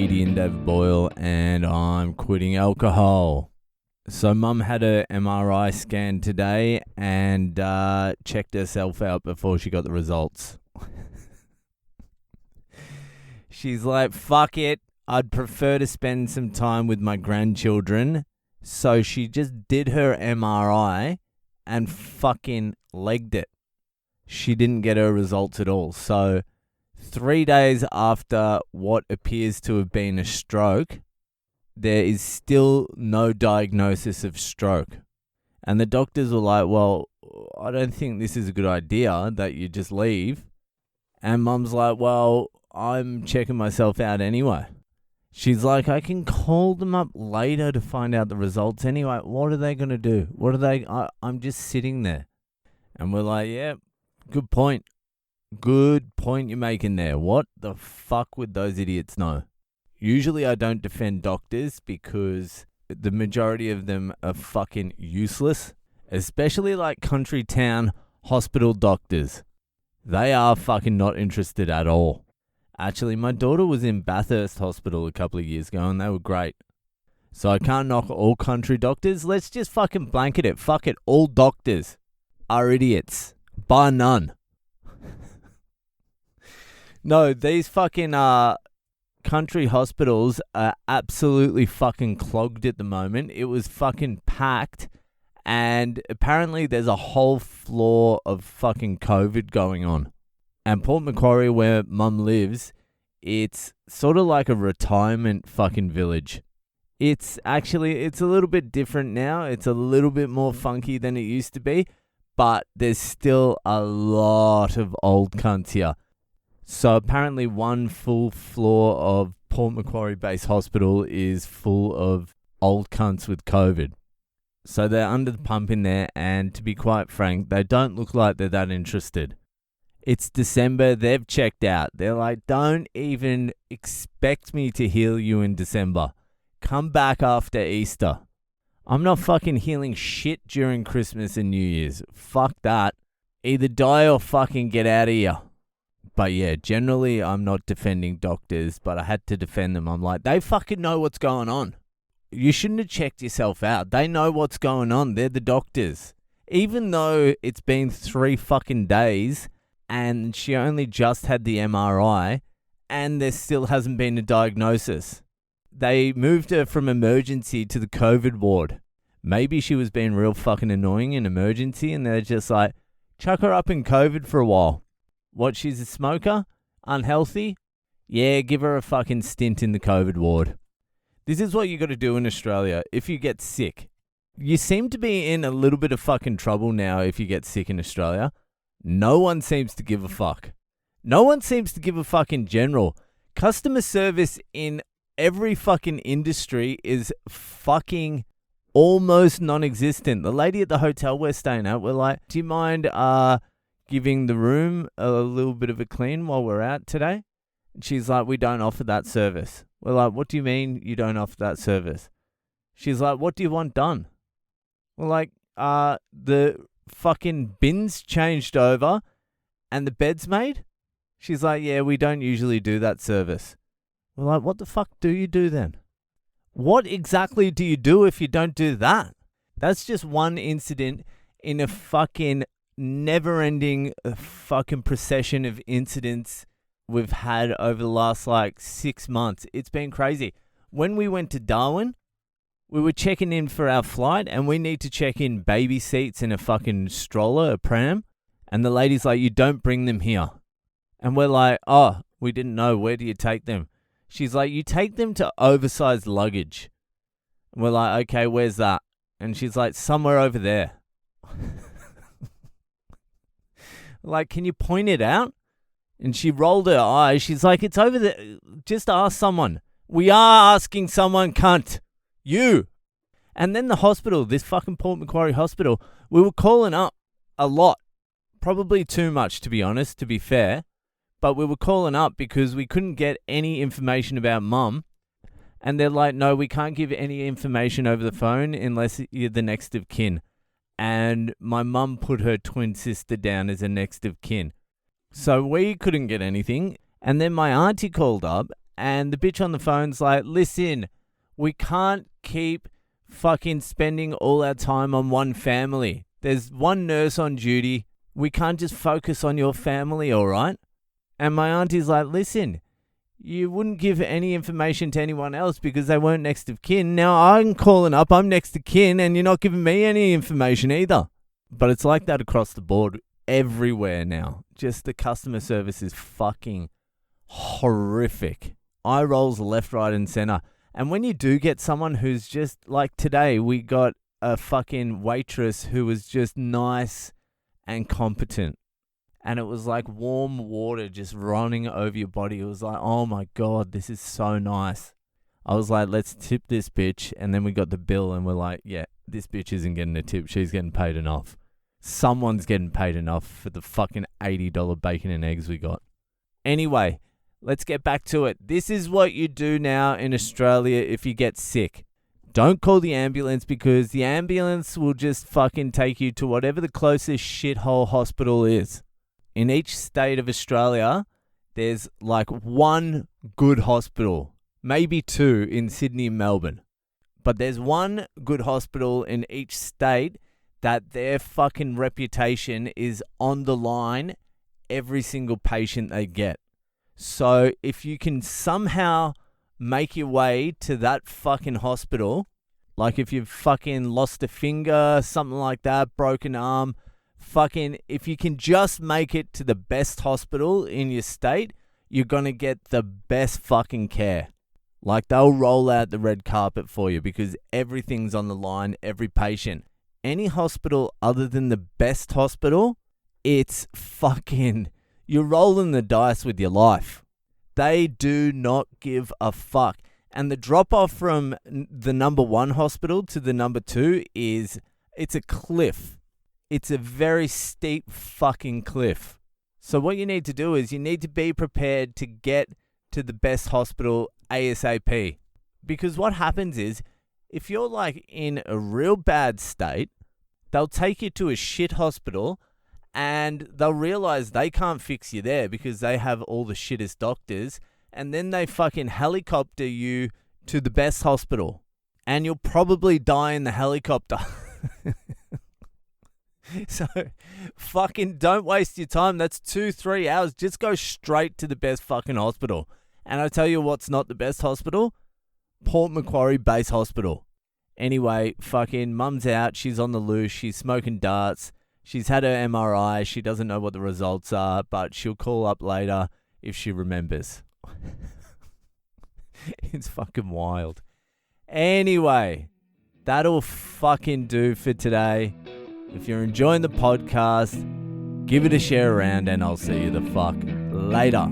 comedian David Boyle, and I'm quitting alcohol. So Mum had a MRI scan today and checked herself out before she got the results. She's like, fuck it, I'd prefer to spend some time with my grandchildren. So she just did her MRI and fucking legged it. She didn't get her results at all. So 3 days after what appears to have been a stroke, there is still no diagnosis of stroke. And the doctors were like, well, I don't think this is a good idea that you just leave. And Mum's like, well, I'm checking myself out anyway. She's like, I can call them up later to find out the results anyway. What are they going to do? I'm just sitting there. And we're like, yeah, good point. Good point you're making there. What the fuck would those idiots know? Usually I don't defend doctors because the majority of them are fucking useless. Especially like country town hospital doctors. They are fucking not interested at all. Actually, my daughter was in Bathurst Hospital a couple of years ago and they were great. So I can't knock all country doctors. Let's just fucking blanket it. Fuck it. All doctors are idiots. Bar none. No, these fucking country hospitals are absolutely fucking clogged at the moment. It was fucking packed. And apparently there's a whole floor of fucking COVID going on. And Port Macquarie, where Mum lives, it's sort of like a retirement fucking village. It's a little bit different now. It's a little bit more funky than it used to be. But there's still a lot of old cunts here. So apparently one full floor of Port Macquarie Base Hospital is full of old cunts with COVID. So they're under the pump in there, and to be quite frank, they don't look like they're that interested. It's December, they've checked out. They're like, don't even expect me to heal you in December. Come back after Easter. I'm not fucking healing shit during Christmas and New Year's. Fuck that. Either die or fucking get out of here. But yeah, generally I'm not defending doctors, but I had to defend them. I'm like, they fucking know what's going on. You shouldn't have checked yourself out. They know what's going on. They're the doctors. Even though it's been 3 fucking days and she only just had the MRI and there still hasn't been a diagnosis. They moved her from emergency to the COVID ward. Maybe she was being real fucking annoying in emergency and they're just like, chuck her up in COVID for a while. What, she's a smoker? Unhealthy? Yeah, give her a fucking stint in the COVID ward. This is what you got to do in Australia if you get sick. You seem to be in a little bit of fucking trouble now if you get sick in Australia. No one seems to give a fuck. No one seems to give a fuck in general. Customer service in every fucking industry is fucking almost non-existent. The lady at the hotel we're staying at, we're like, do you mind giving the room a little bit of a clean while we're out today? And she's like, we don't offer that service. We're like, what do you mean you don't offer that service? She's like, what do you want done? We're like, the fucking bin's changed over and the bed's made? She's like, yeah, we don't usually do that service. We're like, what the fuck do you do then? What exactly do you do if you don't do that? That's just one incident in a fucking never-ending fucking procession of incidents we've had over the last 6 months. It's been crazy. When we went to Darwin, we were checking in for our flight and we need to check in baby seats in a fucking stroller, a pram. And the lady's like, you don't bring them here. And we're like, oh, we didn't know. Where do you take them? She's like, you take them to oversized luggage. And we're like, okay, where's that? And she's like, somewhere over there. Like, can you point it out? And she rolled her eyes. She's like, it's over there. Just ask someone. We are asking someone, cunt. You. And then the hospital, this fucking Port Macquarie hospital, we were calling up a lot. Probably too much, to be honest, to be fair. But we were calling up because we couldn't get any information about Mum. And they're like, no, we can't give any information over the phone unless you're the next of kin. And my mum put her twin sister down as a next of kin. So we couldn't get anything. And then my auntie called up And the bitch on the phone's like, listen, we can't keep fucking spending all our time on one family. There's one nurse on duty. We can't just focus on your family, all right? And my auntie's like, listen, you wouldn't give any information to anyone else because they weren't next of kin. Now I'm calling up, I'm next of kin, and you're not giving me any information either. But it's like that across the board everywhere now. Just the customer service is fucking horrific. Eye rolls left, right, and center. And when you do get someone who's just like today, we got a fucking waitress who was just nice and competent. And it was like warm water just running over your body. It was like, oh my God, this is so nice. I was like, let's tip this bitch. And then we got the bill and we're like, yeah, this bitch isn't getting a tip. She's getting paid enough. Someone's getting paid enough for the fucking $80 bacon and eggs we got. Anyway, let's get back to it. This is what you do now in Australia if you get sick. Don't call the ambulance because the ambulance will just fucking take you to whatever the closest shithole hospital is. In each state of Australia, there's like one good hospital, maybe two in Sydney and Melbourne. But there's one good hospital in each state that their fucking reputation is on the line every single patient they get. So if you can somehow make your way to that fucking hospital, like if you've fucking lost a finger, something like that, broken arm, fucking, if you can just make it to the best hospital in your state, you're going to get the best fucking care. Like they'll roll out the red carpet for you because everything's on the line, every patient. Any hospital other than the best hospital, it's fucking, you're rolling the dice with your life. They do not give a fuck. And the drop off from the number one hospital to the number two it's a cliff. It's a very steep fucking cliff. So what you need to do is you need to be prepared to get to the best hospital ASAP. Because what happens is, if you're like in a real bad state, they'll take you to a shit hospital and they'll realize they can't fix you there because they have all the shittest doctors. And then they fucking helicopter you to the best hospital. And you'll probably die in the helicopter. So, fucking don't waste your time. That's 2-3 hours. Just go straight to the best fucking hospital. And I tell you what's not the best hospital? Port Macquarie Base Hospital. Anyway, fucking mum's out. She's on the loose. She's smoking darts. She's had her MRI. She doesn't know what the results are, but she'll call up later if she remembers. It's fucking wild. Anyway, that'll fucking do for today. If you're enjoying the podcast, give it a share around and I'll see you the fuck later.